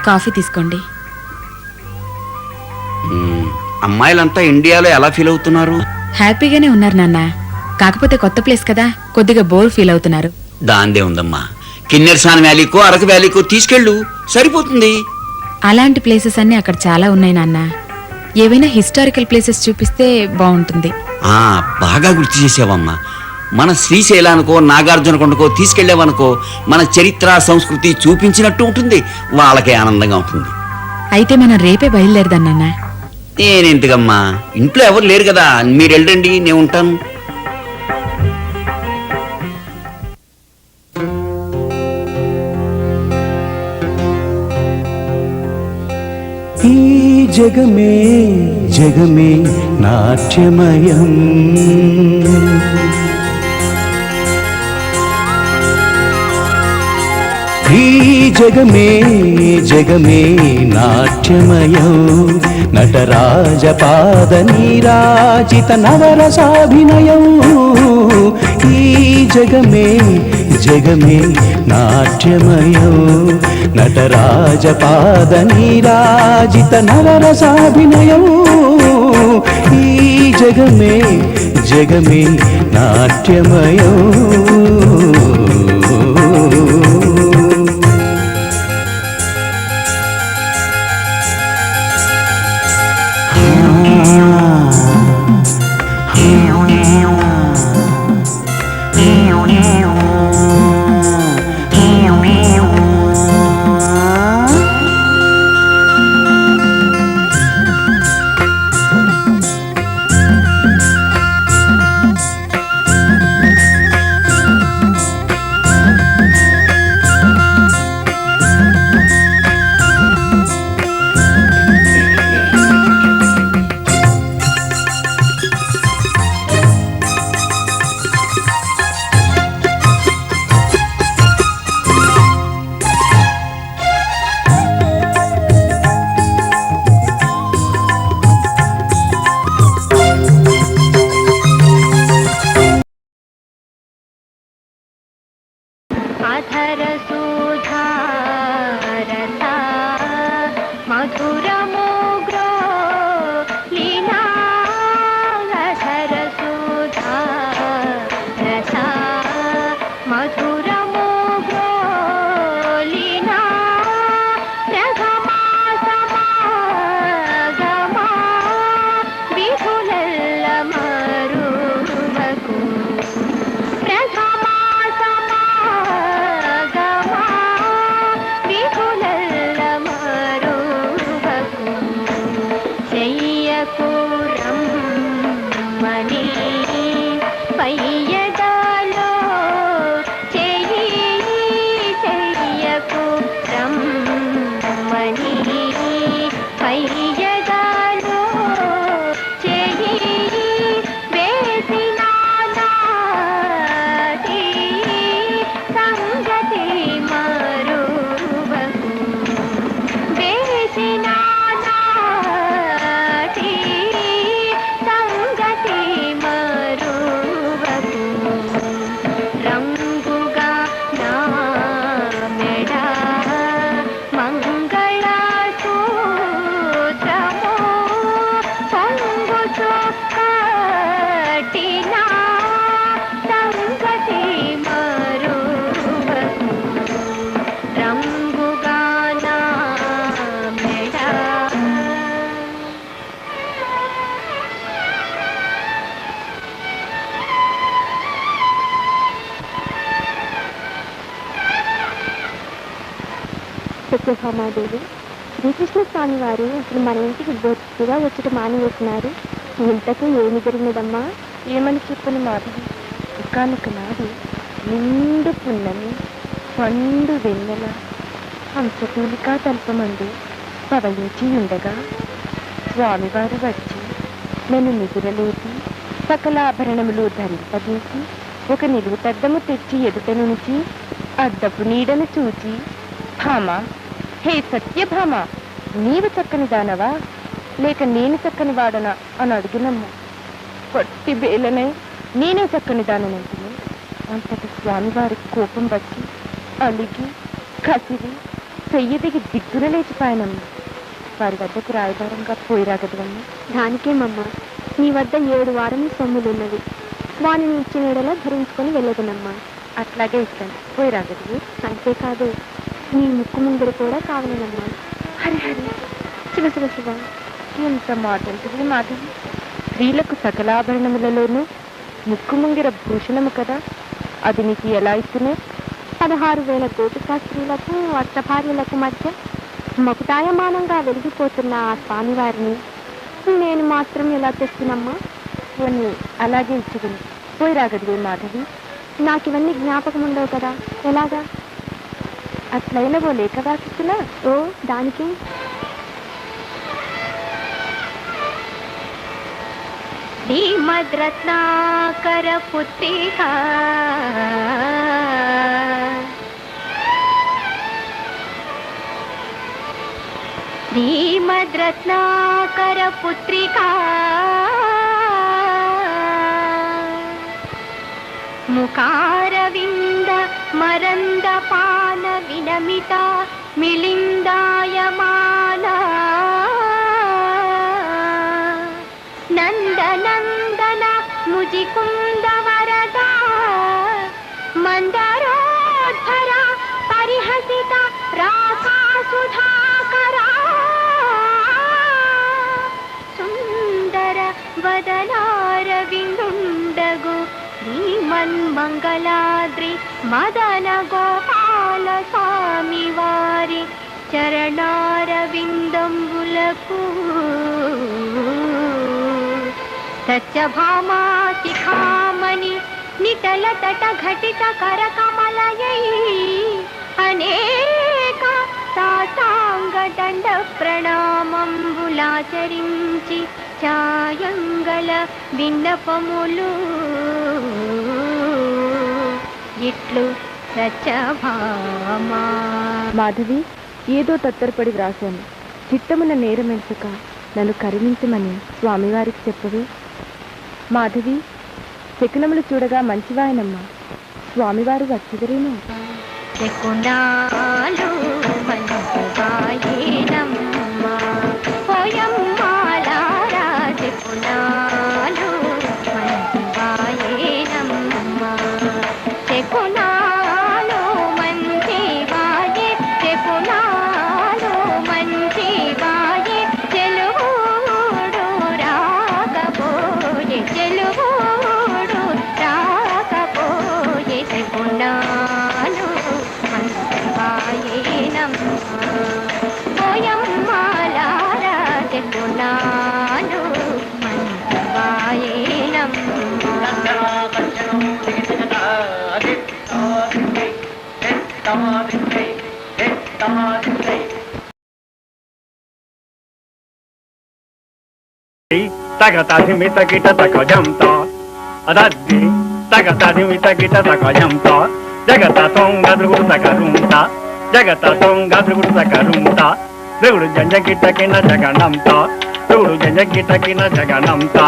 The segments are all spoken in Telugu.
కాఫీ తీసుకోండి. అమ్మాయిలంతా ఇండియాలో ఎలా ఫీల్ అవుతున్నారు? హ్యాపీగానే ఉన్నారు నాన్న. కాకపోతే కొత్త ప్లేస్ కదా, కొద్దిగా బోర్ ఫీల్ అవుతున్నారు. దాందే ఉందమ్మా. కిన్నెరసాని వ్యాలీకో అరకు వ్యాలీకో తీసుకెళ్ళు, సరిపోతుంది. అలాంటి ప్లేసెస్ అన్ని అక్కడ చాలా ఉన్నాయి నాన్న. ఏవైనా హిస్టారికల్ ప్లేసెస్ చూపిస్తే బాగుంటుంది. బాగా గుర్తు చేసావమ్మా. మన శ్రీశైలానికో నాగార్జునకొండకో తీసుకెళ్ళావనుకో మన చరిత్ర సంస్కృతి చూపించినట్టు ఉంటుంది, వాళ్ళకే ఆనందంగా ఉంటుంది. అయితే మనం రేపే బయలుదేరదాం నాన్న. నేనెందుకమ్మా, ఇంట్లో ఎవరు లేరు కదా, మీరు వెళ్ళండి, నేను ఉంటాను. ఈ జగమే జగమే నాట్యమయం, ఈ జగమే జగమే నాట్యమయం, నటరాజపాద నీరాజిత నవరసాభినయం. ఈ జగమే జగమే నాట్యమయం, నటరాజపాద నీరాజిత నవరసాభినయం. ఈ జగమే జగమే నాట్యమయం. సత్యభామాదేవి, శ్రీకృష్ణ స్వామి వారు అసలు మన ఇంటికి బొత్తుగా వచ్చి మానేస్తున్నారు. ఇంతకు ఏమి జరిగినదమ్మా? ఏమని చెప్పను మాధవి, ఒకానొక నాడు నిండు పున్నమి పండు వెన్నెల హంసతూలికా తల్పమందు పవయించి ఉండగా స్వామివారు వచ్చి నన్ను నిదురలేపి సకలాభరణములు ధరింపజేసి ఒక నిలువు తద్దము తెచ్చి ఎదుట నుంచి అద్దపు నీడను చూచి, భామ, హే సత్యభామ, నీవు చక్కని దానవా లేక నేను చక్కని వాడనా అని అడిగినమ్మ. పట్టి బేలనై నేనే చక్కని దాననంటిని. అంతటి స్వామివారికి కోపం వచ్చి అలిగి కసిరి చెయ్యదిగి దిగ్గున లేచిపోయానమ్మా. వారి వద్దకు రాయబారంగా పోయి రాగదవమ్మా. దానికేమమ్మా, నీ వద్ద 7 వారం సొమ్ములున్నవి. వాణిని ఇచ్చిన ఎడలా ధరించుకొని వెళ్ళదనమ్మా. అట్లాగే ఇస్తాను, పోయి రాగదువు. అంతేకాదు, నీ ముక్కు ముందర కూడా కావాలనమ్మా. హరి హరి, శివ శివ శివ, ఎంత మాట ఉంటుంది మాధవి. స్త్రీలకు సకలాభరణములలోనూ ముక్కు ముంగిర భూషణము కదా, అది నీకు ఎలా ఇస్తున్నా? 16,000 గోపికా స్త్రీలకు అష్టభార్యలకు మధ్య మకుటాయమానంగా వెలిగిపోతున్న ఆ స్వామివారిని నేను మాత్రం ఎలా తెస్తున్నమ్మా? ఇవన్నీ అలాగే ఇచ్చుకుని పోయి రాగదు మాధవి. నాకు ఇవన్నీ జ్ఞాపకం ఉండవు కదా, ఎలాగా? అట్లయినవో లేఖ రాసిస్తున్నా. ఓ దానికి శ్రీమద్రత్నాకర పుత్రిక శ్రీమద్రత్నాకర పుత్రిక ముఖారవింద మరంద పాన వినమిత మిలిందాయమాన నందనందన ముజికుంద వరద మందరోద్ధర పరిహసిత రాసా సుధాకర సుందర వదనారవిందుండగు శ్రీమన్మంగళాద్రి మదన గోపాల స్వామి వారి చరణారవిందంబులకు సత్యభామా శిఖామణి నిటల తట ఘటిత కరకమలయై అనేక సాష్టాంగ దండ ప్రణామంబులాచరించి ఛాయంగళ విన్నపములు ఇట్లు సత్యభామా. మాధవి, ఏదో తత్తరపడి వ్రాశాను. చిత్తమున నేరమెంచక నన్ను కరుణించమని స్వామివారికి చెప్పవే. మాధవి, శకునములు చూడగా మంచివాయనమ్మా. స్వామివారు వచ్చిదరేమో. శకునాలు మంచివాయేనమ్మా, పోయమ్మాలారా శకునాలు మంచివాయేనమ్మా. శకునాలు మంచివాయే, శకునాలు మంచివాయే, చెలువుడు రాకపోయే, చెలువుడు రాకపోయే, శకునాలు మంచివాయేనమ్మా. పోయమ్మాలారా శకునాలు మంచివాయేనమ్మా. తగతాధిమిత గిట తగజంత అదద్ది తగతాధిమిత గిట తగజంత జగత సొంగ దృగుడు తగరుంత జగత సొంగ దృగుడు తగరుంత దృగుడు జంజ గిటకిన జగనంత దృగుడు జంజ గిటకిన జగనంత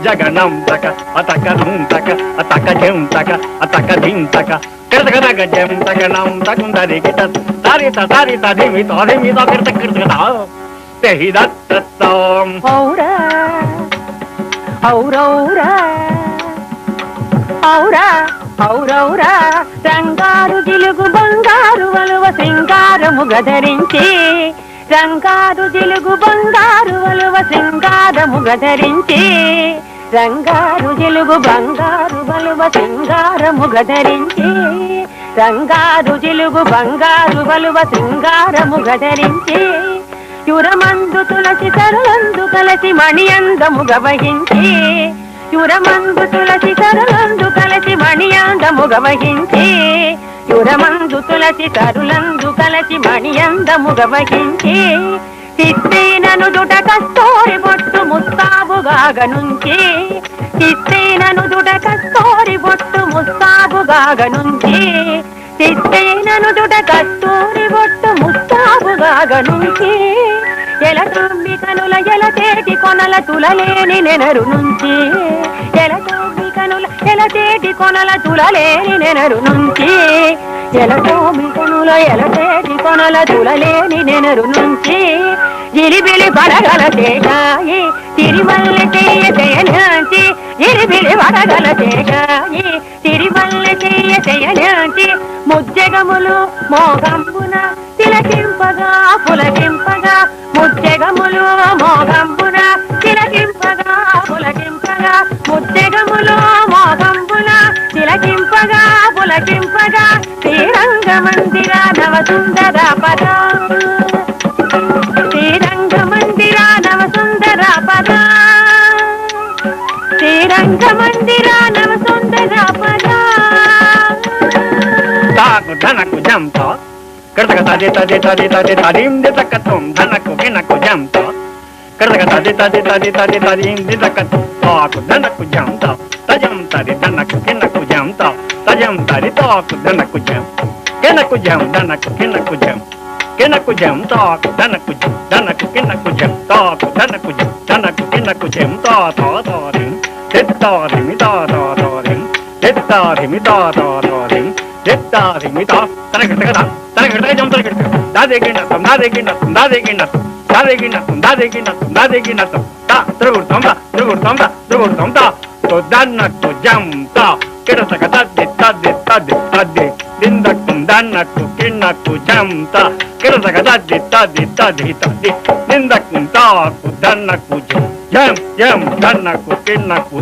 జగనంతక అతక రుంతక అతక జంతక అతక దింతక కృతక తగ జంతక నంతకుందరి గిట సారిత సారిత ధిమిత ధిమిత కృత కృతక తెహి దత్తం ఔరా ఔరౌరా ఔరా ఔరౌరా రంగారు జిలుగు బంగారు వలువ సింగారము గధరించి రంగారు జిలుగు బంగారు వలువ సింగారము గధరించి రంగారు జిలుగు బంగారు వలువ సింగారము గధరించి రంగారు జిలుగు బంగారు వలువ సింగారము గధరించి యురమందు తులసి తరులందు కలసి మణియందము గవహించి యురమందు తులసి తరులందు కలసి మణియందము గవహించి యురమందు తులసి తరులందు కలసి మణియందము గవహించి చిత్తేనను దుట కస్తూరి బొట్టు ముస్తాబుగాగనుంచి చిత్తేనను దుట కస్తూరి బొట్టు ముస్తాబుగాగనుంచి చిత్తేనను దుట కస్తూరి బొట్టు ముస్తాబుగాగనుంచి ఎల తొమ్మి కనుల ఎల తేటి కొనల తులలేని నెనరు నుంచి ఎల తొమ్మి కనుల ఎల తేటి కొనల తులలేని నెనరు నుంచి ఎలటోమి కొనుల ఎలటేటి కొనల తులలేని నెనరు నుంచి జిలిబిలి పడగల చేశాయి తిరిమల్లి చెయ్య చేయనాంచి జిలిబిలి పడగల చేశాయి తిరిమల్లి చెయ్య చేయనాంచి ముజ్జగములు మోగంబున తిలకింపగా పులకింపగా ముజ్జగములు మోగంబున తిలకింపగా పులకింపగా ముజ్జగములు మోగంబున తిలకింపగా పులకింపగా శ్రీరంగ మందిర నవ సుందర పద శ్రీరంగ మందిర నవ సుందర పద శ్రీరంగ మందిర నవ సుందర పద తాకు ధనకు జంతో కడతక తది తది తది తది తదిం దితకతం ధనకు గినకు జంతో కడతక తది తది తది తది తదిం దితకతం తాకు ధనకు జంతో తజం తది ధనకు గినకు జంతో తజం తది తాకు ధనకు జం గినకు జం ధనకు గినకు జం గినకు జం తాకు ధనకు జం ధనకు గినకు జం తాకు ధనకు జం ధనకు గినకు జం తా తా తారిం తిత్తారిమి తా తా తారిం తిత్తారిమి తా తా తారిం తిత్తారిమి తా తనగటగదా తనగటగ జం తనగటగ దాదేగినతం దాదేగినతం దాదేగినతం దాదేగినతం దాదేగినతం దాదేగినతం తా త్రిగుర్తం తా త్రిగుర్తం తా త్రిగుర్తం తా తో దన్నకు జం తా కిడతక తద్ది తద్ది తద్ది తద్ది దిందకు దన్నకు కిన్నకు జం తా కిడతక తద్ది తద్ది తద్ది తద్ది దిందకు తాకు దన్నకు జం జం దన్నకు కిన్నకు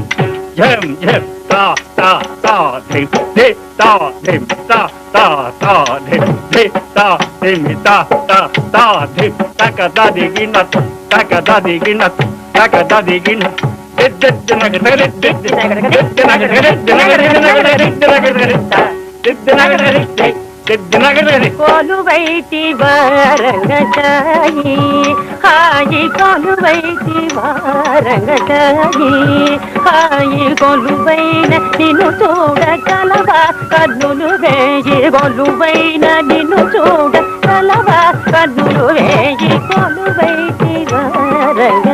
జం జం తా తా తా ధిం ధి తా ధిం తా తా తా ధిం ధి తా ధిం తా తా తా ధిం తక దది గినత తక దది గినత తక దది గినత కొలువైతి వారంగచాయి హాయి కొలువైతి వారంగచాయి హాయి కొలువైన నిన్ను చూడగలవా కన్నులు వేయి కొలువైన నిన్ను చూడగలవా కన్నులు వేయి కొలువైతి వారంగ